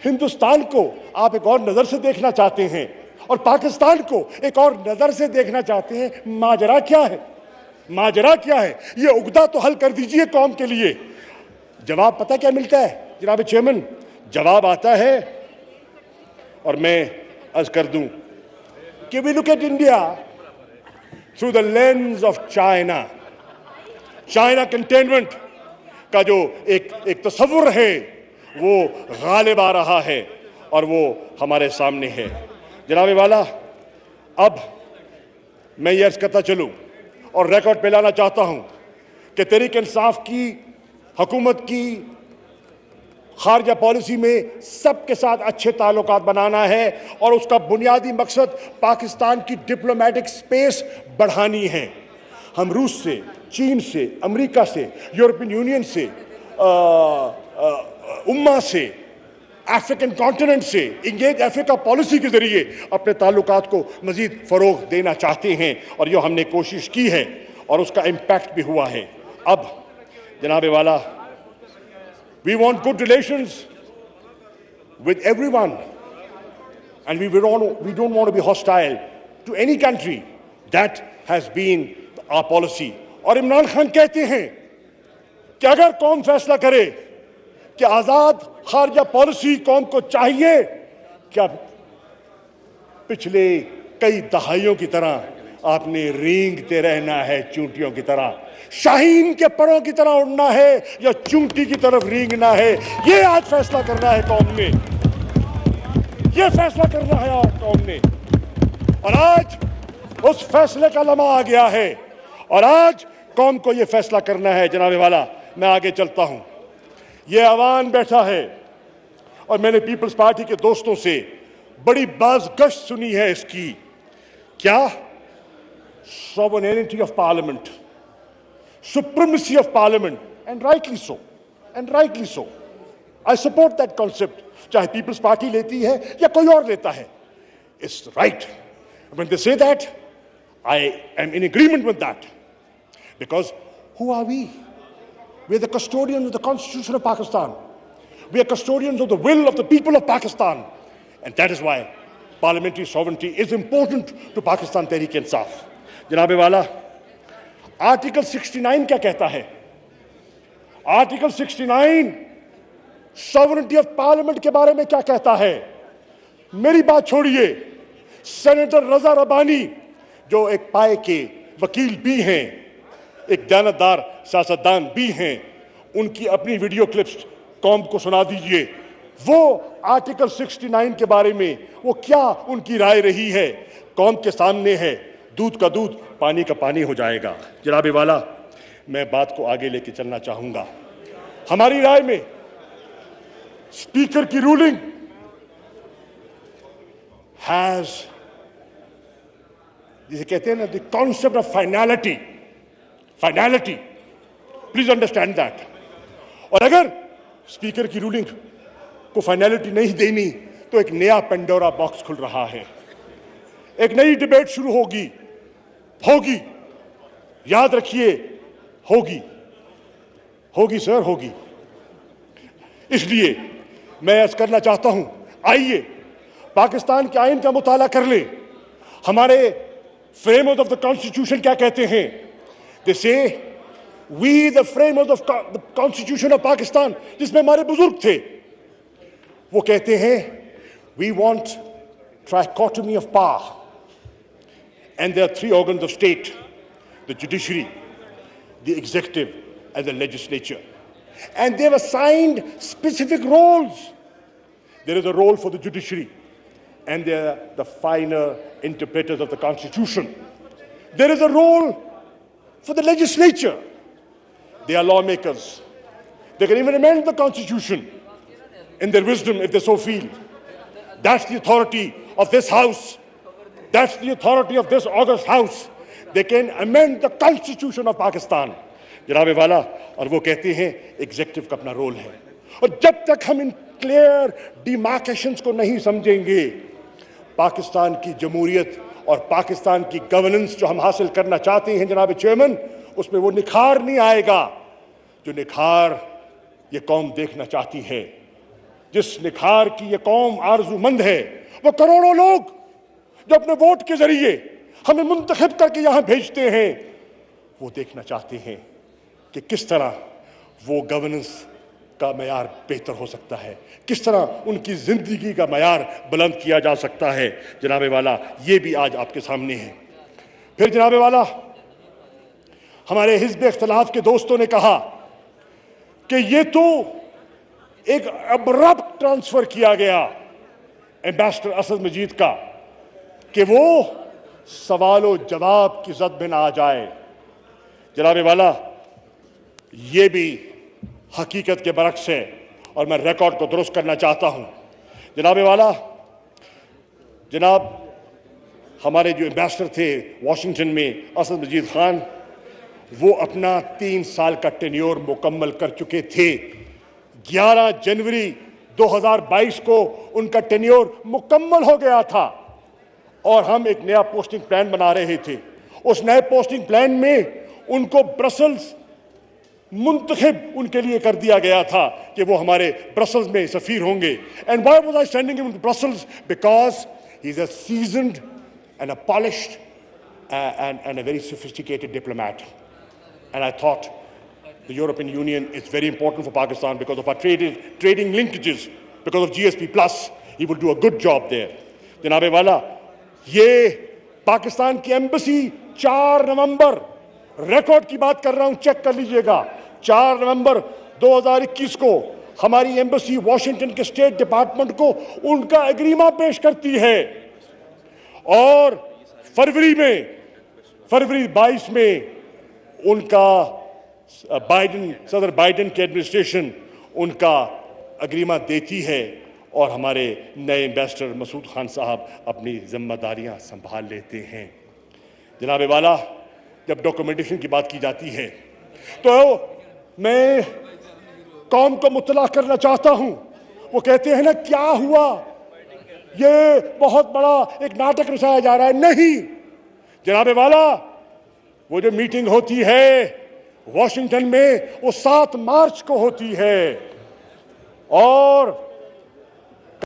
हिंदुस्तान को आप एक और नजर से देखना चाहते हैं और पाकिस्तान को एक और नजर से देखना चाहते हैं। माजरा क्या है? माजरा क्या है? ये उगदा तो हल कर दीजिए कौम के लिए। जवाब पता क्या मिलता है जनाब चेयरमैन? जवाब आता है, और मैं अर्ज कर दूं कि we look at India through the lens of China. China containment का जो एक तस्वुर है वो गालिब आ रहा है और वो हमारे सामने है। जनाब वाला, अब मैं ये अर्ज करता चलूं और रिकॉर्ड पे लाना चाहता हूं कि तहरीक इंसाफ की हुकूमत की खारजा पॉलिसी में सबके साथ अच्छे ताल्लुकात बनाना है और उसका बुनियादी मकसद पाकिस्तान की डिप्लोमेटिक स्पेस बढ़ानी है। हम रूस से, चीन से, अमेरिका से, यूरोपियन यूनियन से, उम्मा से, अफ्रीकन कॉन्टिनेंट से, इंगेज अफ्रीका पॉलिसी के जरिए अपने ताल्लुकात को मजीद फरोग देना चाहते हैं और ये हमने कोशिश की है और उसका इम्पैक्ट भी हुआ है। अब जनाब वाला, we want good relations with everyone and we don't want to be hostile to any country. That has been our policy. और इमरान खान कहते हैं कि अगर कौम फैसला करे कि आजाद खारजा पॉलिसी कौम को चाहिए, क्या पिछले कई दहाइयों की तरह आपने रेंगते रहना है चूंटियों की तरह, शाहीन के परों की तरह उड़ना है या चूंटी की तरफ रेंगना है? ये आज फैसला करना है कौम ने, ये फैसला करना है आज कौम ने। और आज उस फैसले का लम्हा आ गया है और आज कौम को ये फैसला करना है। जनाब वाला, मैं आगे चलता हूं। ये अवान बैठा है और मैंने पीपल्स पार्टी के दोस्तों से बड़ी बाज़गश्त सुनी है इसकी। क्या? sovereignty of parliament, supremacy of parliament, and rightly so, and rightly so. I support that concept, चाहे पीपल्स पार्टी लेती है या कोई और लेता है. It's right. When they say that, I am in agreement with that. Because who are we? We are the custodians of the Constitution of Pakistan. We are custodians of the will of the people of Pakistan. And that is why parliamentary sovereignty is important to Pakistan Tehreek-e-Insaf. जनाबे वाला, article 69 क्या कहता है? Article 69 sovereignty of parliament के बारे में क्या कहता है? मेरी बात छोड़िए, सेनेटर रजा रबानी जो एक पाए के वकील भी हैं, एक दयानतदार सियासतदान भी हैं, उनकी अपनी वीडियो क्लिप्स कौम को सुना दीजिए। वो आर्टिकल 69 के बारे में वो क्या उनकी राय रही है कौम के सामने है। दूध का दूध, पानी का पानी हो जाएगा। जनाबे वाला, मैं बात को आगे लेके चलना चाहूंगा। हमारी राय में स्पीकर की रूलिंग हैज, जिसे कहते हैं ना, the concept of finality. Finality, please understand that. और अगर स्पीकर की रूलिंग को फाइनैलिटी नहीं देनी तो एक नया पेंडोरा बॉक्स खुल रहा है, एक नई डिबेट शुरू होगी। याद रखिए, होगी सर, होगी। इसलिए मैं अर्ज करना चाहता हूं, आइए पाकिस्तान के आईन का मुताला कर लें। हमारे फ्रेमवर्क ऑफ द कॉन्स्टिट्यूशन क्या कहते हैं? They say we the framework of the constitution of Pakistan, जिसमें हमारे बुजुर्ग थे, वो कहते हैं we want trichotomy of power and there are three organs of state: the judiciary, the executive and the legislature. and they've assigned specific roles. There is a role for the judiciary, and they're the finer interpreters of the Constitution. There is a role for the legislature. They are lawmakers. They can even amend the Constitution in their wisdom if they so feel. That's the authority of this House. That's the authority of this august House. They can amend the Constitution of Pakistan. जनाब वाला, और वो कहते हैं executive का अपना role है। और जब तक हम इन क्लियर डिमार्केशंस को नहीं समझेंगे, पाकिस्तान की जमहूरियत और पाकिस्तान की गवर्नेंस जो हम हासिल करना चाहते हैं जनाब चेयरमैन, उसमें वो निखार नहीं आएगा जो निखार ये कौम देखना चाहती है। जिस निखार की ये कौम आरजूमंद है, वो करोड़ों लोग जो अपने वोट के जरिए हमें मुंतखब करके यहां भेजते हैं, वो देखना चाहते हैं कि किस तरह वो गवर्नेंस का मयार बेहतर हो सकता है, किस तरह उनकी जिंदगी का मयार बुलंद किया जा सकता है। जनाबे वाला, ये भी आज आपके सामने है। फिर जनाबे वाला, हमारे हिज़्ब इख्तिलाफ के दोस्तों ने कहा कि ये तो एक अब्रप्ट ट्रांसफर किया गया एम्बेसडर असद मजीद का, कि वो सवालों जवाब की जद में ना आ जाए। जनाबे वाला, ये भी हकीकत के बरक्स है और मैं रिकॉर्ड को दुरुस्त करना चाहता हूं। जनाबे वाला, जनाब हमारे जो एम्बेसडर थे वाशिंगटन में, असद मजीद खान, वो अपना 3 साल का टेन्योर मुकम्मल कर चुके थे। 11 जनवरी 2022 को उनका टेन्योर मुकम्मल हो गया था और हम एक नया पोस्टिंग प्लान बना रहे थे। उस नए पोस्टिंग प्लान में उनको ब्रसल्स मुंतखब उनके लिए कर दिया गया था कि वो हमारे ब्रसल्स में सफीर होंगे। And why was I standing in Brussels? Because he is a seasoned and a polished and a very sophisticated diplomat. And I thought the European Union is very important for Pakistan because of our trading linkages, because of GSP Plus. He will do a good job there. जनाबे वाला, ये पाकिस्तान की embassy 4 नवंबर, record की बात कर रहा हूं, check कर लीजिएगा, 4 नवंबर 2021 को हमारी एम्बेसी वाशिंगटन के स्टेट डिपार्टमेंट को उनका एग्रीमा पेश करती है और फरवरी 22 में उनका सदर बाइडेन की एडमिनिस्ट्रेशन उनका अग्रीमा देती है और हमारे नए एम्बेसडर मसूद खान साहब अपनी जिम्मेदारियां संभाल लेते हैं। जनाबे वाला, जब डॉक्यूमेंटेशन की बात की जाती है तो मैं कौम को मुतला करना चाहता हूं। वो कहते हैं ना, क्या हुआ, ये बहुत बड़ा एक नाटक रचाया जा रहा है। नहीं जनाबे वाला, वो जो मीटिंग होती है वॉशिंगटन में, वो 7 मार्च को होती है और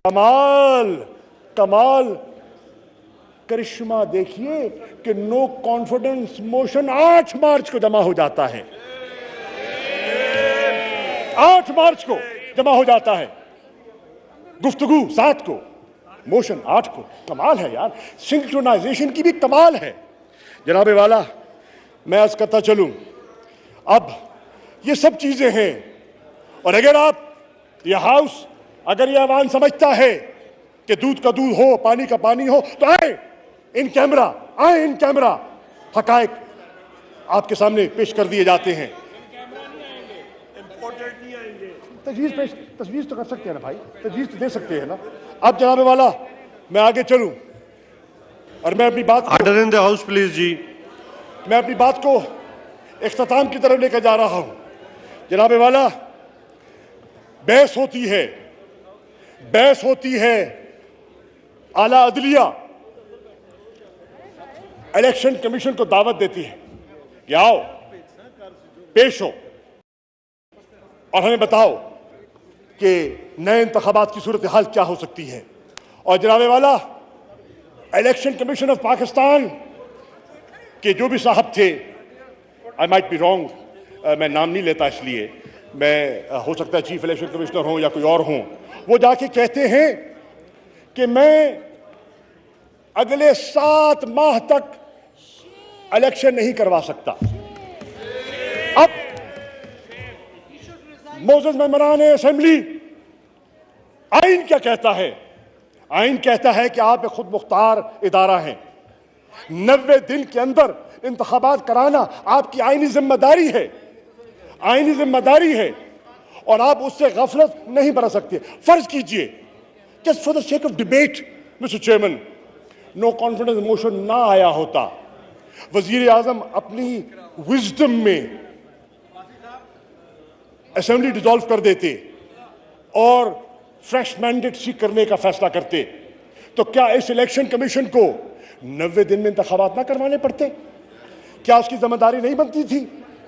कमाल करिश्मा देखिए कि नो कॉन्फिडेंस मोशन 8 मार्च को जमा हो जाता है। 8 मार्च को जमा हो जाता है, गुफ्तगू 7 को, मोशन 8 को। कमाल है यार, सिंक्रोनाइजेशन की भी कमाल है। जनाबे वाला, मैं आज करता चलूं, अब ये सब चीजें हैं और अगर आप ये हाउस, अगर ये अवाम समझता है कि दूध का दूध हो, पानी का पानी हो, तो आए इन कैमरा, हकायक आपके सामने पेश कर दिए जाते हैं। तजवीज़ तो कर सकते हैं ना भाई, तजवीज़ तो दे सकते हैं ना। अब जनाबे वाला, मैं आगे चलूं और मैं अपनी बात, order in the house please जी, मैं अपनी बात को इख्तिताम की तरफ लेकर जा रहा हूं। जनाबे वाला, बहस होती है आला अदलिया इलेक्शन कमीशन को दावत देती है कि आओ, पेश हो और हमें बताओ कि नए इंतखाबात की सूरत हाल क्या हो सकती है। और जनाबे वाला, इलेक्शन कमीशन ऑफ पाकिस्तान के जो भी साहब थे, आई माइट बी रॉन्ग, मैं नाम नहीं लेता इसलिए, मैं हो सकता है चीफ इलेक्शन कमिश्नर हूं या कोई और हूं, वो जाके कहते हैं कि मैं अगले 7 माह तक इलेक्शन नहीं करवा सकता। अब मोसेस मेमोरान असेंबली, आइन क्या कहता है? आइन कहता है कि आप एक खुद मुख्तार इदारा हैं। 90 दिन के अंदर इंतखाबात कराना आपकी आइनी जिम्मेदारी है, आइनी जिम्मेदारी है, और आप उससे गफलत नहीं बरत सकते। फर्ज कीजिए, just for the sake of debate mister chairman, no confidence motion ना आया होता, वजीर आजम अपनी विजडम में असेंबली डिसॉल्व कर देते और फ्रेश मैंडेट सीक करने का फैसला करते, तो क्या इस इलेक्शन कमीशन को 90 दिन में इंतखाबात ना करवाने पड़ते? क्या उसकी जिम्मेदारी नहीं बनती थी?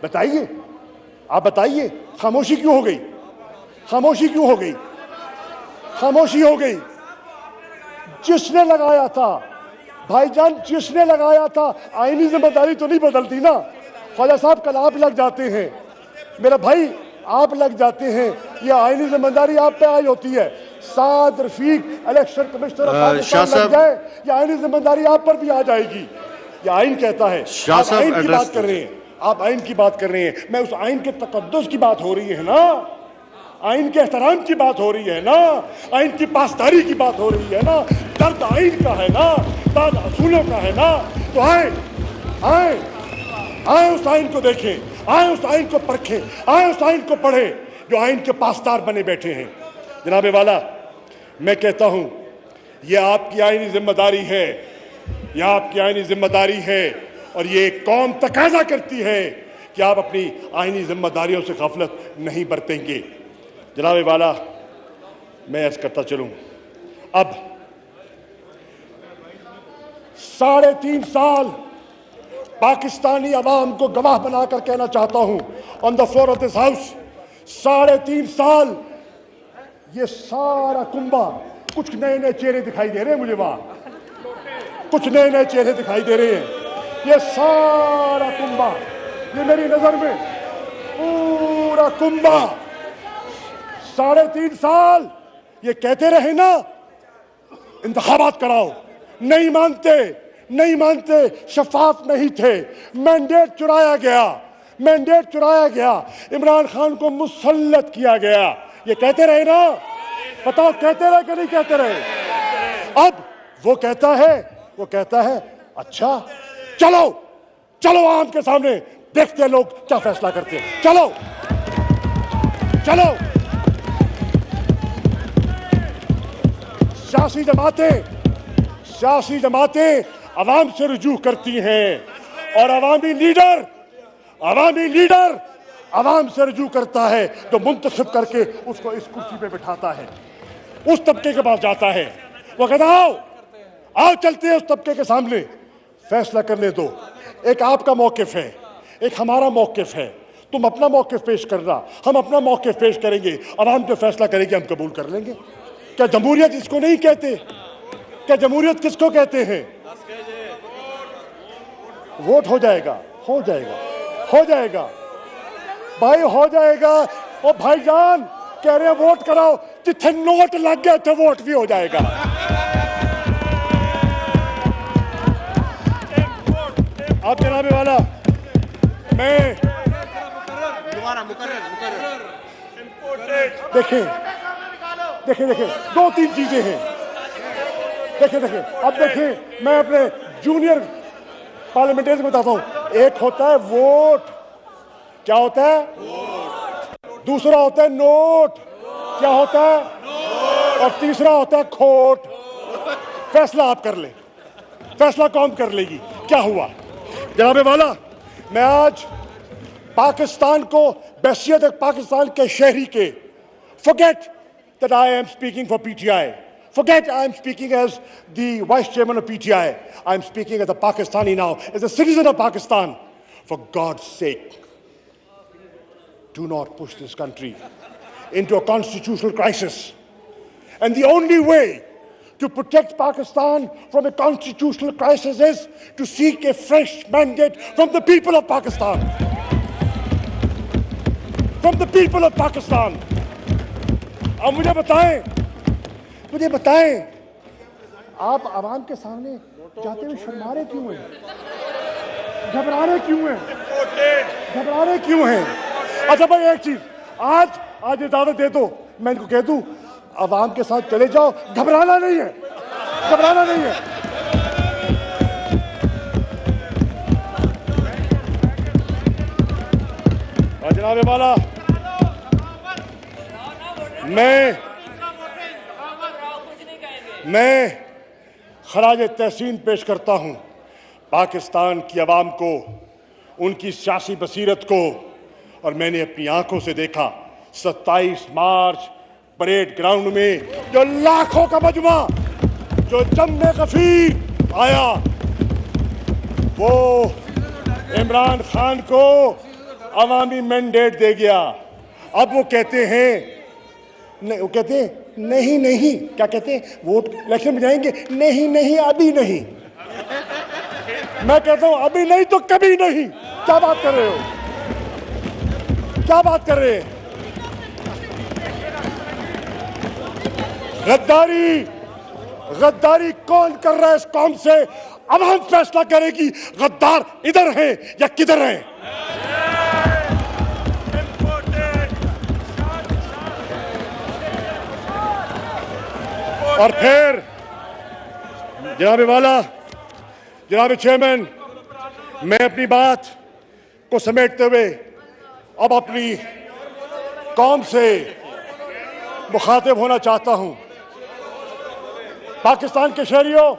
बताइए, आप बताइए, खामोशी क्यों हो गई? खामोशी क्यों हो गई? खामोशी हो गई। जिसने लगाया था भाईजान, जिसने लगाया था, आईनी जिम्मेदारी तो नहीं बदलती ना। ख्वाजा साहब कल आप लग जाते हैं, मेरा भाई आप लग जाते हैं, यह आईनी जिम्मेदारी आप पे आई होती है। साद रफीक इलेक्शन कमिश्नर लग जाए, यह आईनी जिम्मेदारी आप पर भी आ जाएगी। यह आइन कहता है। आप आइन की बात कर रहे हैं, आप आइन की बात कर रहे हैं, मैं उस आइन के तकद्दुस की बात हो रही है ना, आइन के एहतराम की बात हो रही है ना, आइन की पासदारी की बात हो रही है ना, दर्द आइन का है ना, दर्द असूलों का है ना। तो आए आए आए उस आइन को देखें, आए उस आइन को परखें, आए उस आइन को पढ़ें जो आइन के पासदार बने बैठे हैं। जनाबे वाला, मैं कहता हूं यह आपकी आइनी जिम्मेदारी है, यह आपकी आइनी जिम्मेदारी है, और ये कौम तकाजा करती है कि आप अपनी आइनी जिम्मेदारियों से गफलत नहीं बरतेंगे। जनाबे वाला, मैं ऐसा करता चलूं, अब 3.5 साल पाकिस्तानी अवाम को गवाह बनाकर कहना चाहता हूं on the floor of this house, 3.5 साल ये सारा कुंबा, कुछ नए नए चेहरे दिखाई दे रहे हैं मुझे, वहां कुछ नए नए चेहरे दिखाई दे रहे हैं। ये सारा कुंबा, ये मेरी नजर में पूरा कुंबा 3.5 साल ये कहते रहे ना इंतखाबात कराओ, नहीं मानते, नहीं मानते, शफाफ नहीं थे, मैंडेट चुराया गया, मैंडेट चुराया गया, इमरान खान को मुसल्लत किया गया, ये कहते रहे ना। बताओ कहते रहे कि नहीं कहते रहे? अब वो कहता है अच्छा चलो चलो आम के सामने देखते हैं लोग क्या फैसला करते हैं, चलो चलो। सियासी जमातें अवाम से रुजू करती हैं और अवामी लीडर अवाम से रुजू करता है, जो मुंतखब करके उसको इस कुर्सी पे बिठाता है, उस तबके के पास जाता है, वो कहता आओ चलते हैं उस तबके के सामने, फैसला करने दो। एक आपका मौकिफ है, एक हमारा मौकिफ है, तुम अपना मौकिफ पेश करना, हम अपना मौकिफ पेश करेंगे, अवाम जो फैसला करेगी हम कबूल कर लेंगे। क्या जमहूरियत इसको नहीं कहते? क्या जमहूरियत किसको कहते हैं? वोट हो जाएगा, हो जाएगा, हो जाएगा भाई, हो जाएगा। ओ भाईजान कह रहे हैं वोट कराओ, जिथे नोट लग गया तो वोट भी हो जाएगा। आप जनाबे वाला, मैं देखें 2-3 चीजें हैं, देखें अब देखें, मैं अपने जूनियर पार्लियामेंटेरियन को बताता हूं। एक होता है वोट, क्या होता है? दूसरा होता है नोट, क्या होता है? और तीसरा होता है खोट। फैसला आप कर ले, फैसला कौन कर लेगी? क्या हुआ जनाबे वाला? मैं आज पाकिस्तान को बहसियत एक पाकिस्तान के शहरी के, forget that I am speaking for PTI, forget I am speaking as the vice chairman of PTI, I am speaking as a Pakistani now, as a citizen of Pakistan. For God's sake, do not push this country into a constitutional crisis. And the only way to protect Pakistan from a constitutional crisis is to seek a fresh mandate from the people of Pakistan. From the people of Pakistan. अब मुझे बताएं, आप आवाम के सामने जाते हुए शर्मा रहे क्यों हैं? घबरा रहे क्यों हैं? अच्छा भाई, एक चीज, आज आज इजाजत दे दो, मैं इनको कह दूं आवाम के साथ चले जाओ, घबराना नहीं है, घबराना नहीं है। जनाब वाला, मैं खराज तहसीन पेश करता हूं पाकिस्तान की आवाम को, उनकी सियासी बसीरत को। और मैंने अपनी आंखों से देखा 27 मार्च परेड ग्राउंड में जो लाखों का मजमा जो जम्मे गफीर आया, वो इमरान खान को अवामी मैंडेट दे गया। अब वो कहते हैं वो कहते हैं नहीं नहीं, क्या कहते हैं, वोट इलेक्शन में जाएंगे, नहीं नहीं अभी नहीं। मैं कहता हूं अभी नहीं तो कभी नहीं। क्या बात कर रहे हो, क्या बात कर रहे हैं? गद्दारी, गद्दारी कौन कर रहा है इस कौम से? अब हम फैसला करेगी गद्दार इधर हैं या किधर हैं। और फिर जनाब वाला, जनाब चेयरमैन, मैं अपनी बात को समेटते हुए अब अपनी कौम से मुखातिब होना चाहता हूं। पाकिस्तान के शहरियों,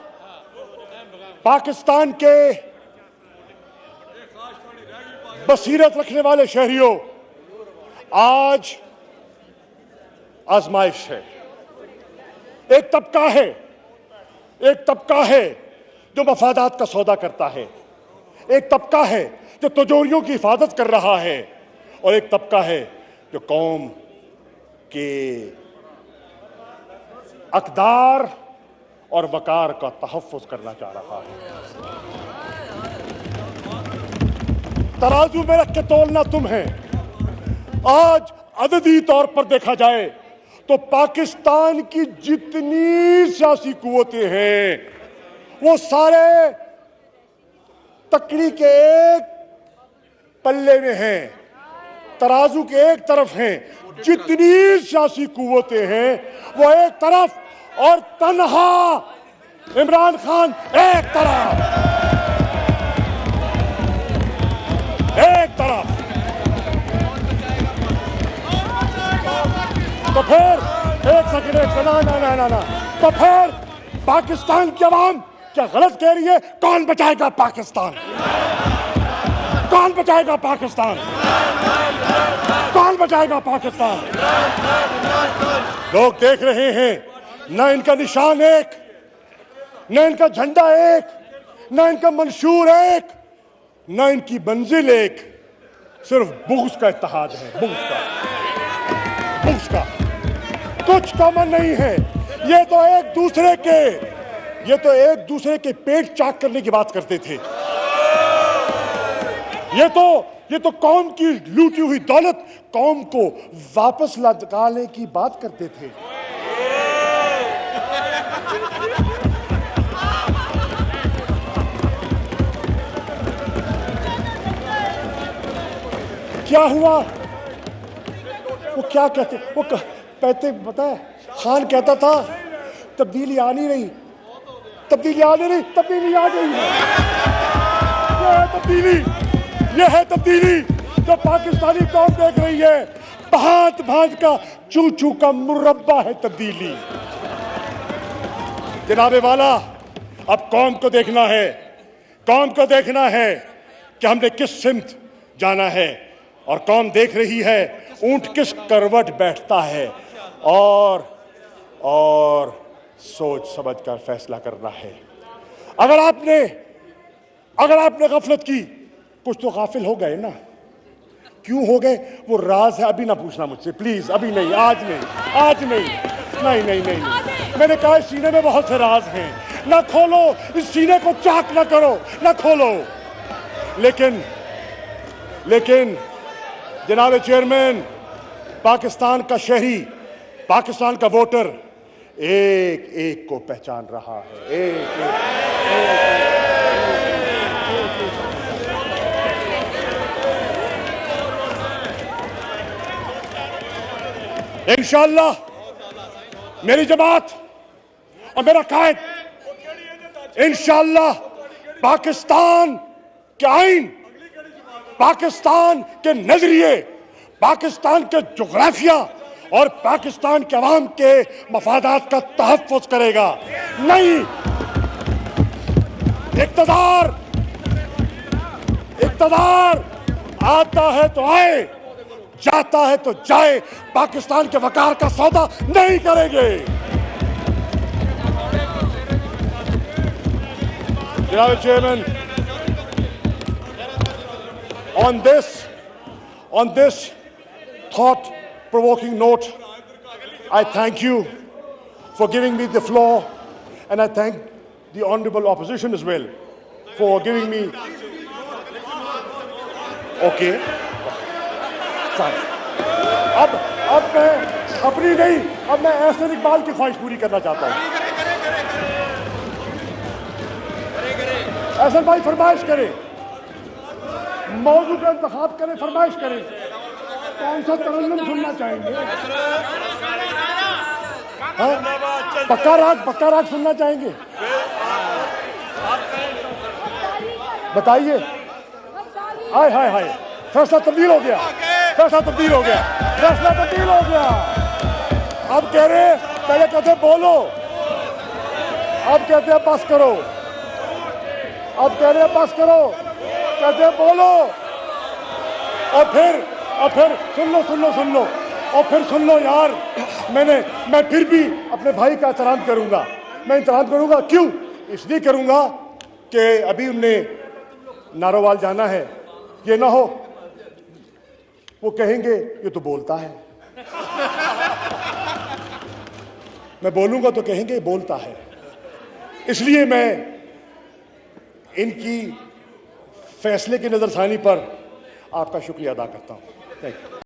पाकिस्तान के बसीरत रखने वाले शहरियों, आज आजमाइश है। एक तबका है जो मफादात का सौदा करता है, एक तबका है जो तिजोरियों की हिफाजत कर रहा है, और एक तबका है जो कौम के अक़दार और वकार का तहफ़्फ़ुज़ करना चाह रहा है। तराजू में रख के तोलना तुम है। आज अददी तौर पर देखा जाए तो पाकिस्तान की जितनी सियासी कुव्वतें हैं वो सारे तकड़ी के एक पल्ले में हैं, तराजू के एक तरफ हैं। जितनी सियासी कुव्वतें हैं वो एक तरफ, और तन्हा इमरान खान एक तरफ, एक तरफ। तो फिर एक सेकंड, ना, तो फिर पाकिस्तान की आवाम क्या गलत कह रही है? कौन बचाएगा पाकिस्तान? कौन बचाएगा पाकिस्तान? कौन बचाएगा पाकिस्तान? लोग देख रहे हैं, न इनका निशान एक, न इनका झंडा एक, न इनका मंशूर एक, न इनकी मंजिल एक, सिर्फ बुग़्ज़ का इत्तेहाद है, बुग़्ज़ का। कुछ कॉमन नहीं है। ये तो एक दूसरे के पेट चाक करने की बात करते थे। ये तो कौम की लूटी हुई दौलत कौम को वापस लौटाने की बात करते थे। क्या हुआ? वो क्या कहते, वो कहते पता है, खान कहता था तब्दीली आ नहीं रही, तब्दीली आ गई है। ये है तब्दीली जो पाकिस्तानी कौम देख रही है। भांत भांत का चू का मुरब्बा है तब्दीली। जनाबे वाला, अब कौम को देखना है, कौम को देखना है कि हमने किस सिमत जाना है, और कौम देख रही है ऊंट किस करवट बैठता है, और सोच समझ कर फैसला करना है। अगर आपने गफलत की, कुछ तो गाफिल हो गए ना। क्यों हो गए वो राज है, अभी ना पूछना मुझसे प्लीज, अभी नहीं, आज नहीं। मैंने कहा इस सीने में बहुत से राज हैं, ना खोलो इस सीने को, चाक ना करो, ना खोलो। लेकिन जनाब चेयरमैन, पाकिस्तान का शहरी, पाकिस्तान का वोटर एक एक को पहचान रहा है, एक। इंशाअल्लाह मेरी जमात और मेरा कायद इंशाअल्लाह पाकिस्तान के आइन, पाकिस्तान के नजरिए, पाकिस्तान के जोग्राफिया और पाकिस्तान के अवाम के मफादात का तहफ़्फ़ुज़ करेगा। नहीं, इक़्तिदार आता है तो आए, जाता है तो जाए, पाकिस्तान के वकार का सौदा नहीं करेंगे। जनाब chairman, on this thought-provoking note, I thank you for giving me the floor, and I thank the honourable opposition as well for giving me. Okay. अब मैं अपनी नहीं, अब मैं एहसन इकबाल की ख्वाहिश पूरी करना चाहता हूँ। एहसन भाई फरमाइश करें, मौजू का इंतखाब करें, फरमाइश करें, कौन सा तरन्नुम सुनना चाहेंगे? पक्का राग सुनना चाहेंगे? बताइए। हाय हाय हाय, फैसला तब्दील हो गया, फैसला तब्दील हो गया, फैसला तब्दील हो गया। अब कह रहे, पहले कहते बोलो, अब कहते हैं बस करो, अब कह रहे बस करो, कहते बोलो, और फिर सुन लो, और फिर सुन लो यार, मैं फिर भी अपने भाई का एहतराम करूंगा। मैं एहतराम करूंगा, क्यों? इसलिए करूंगा कि अभी उनने नारोवाल जाना है, ये ना हो वो कहेंगे ये तो बोलता है। मैं बोलूंगा तो कहेंगे बोलता है। इसलिए मैं इनकी फैसले की नजरसानी पर आपका शुक्रिया अदा करता हूं। Thank you.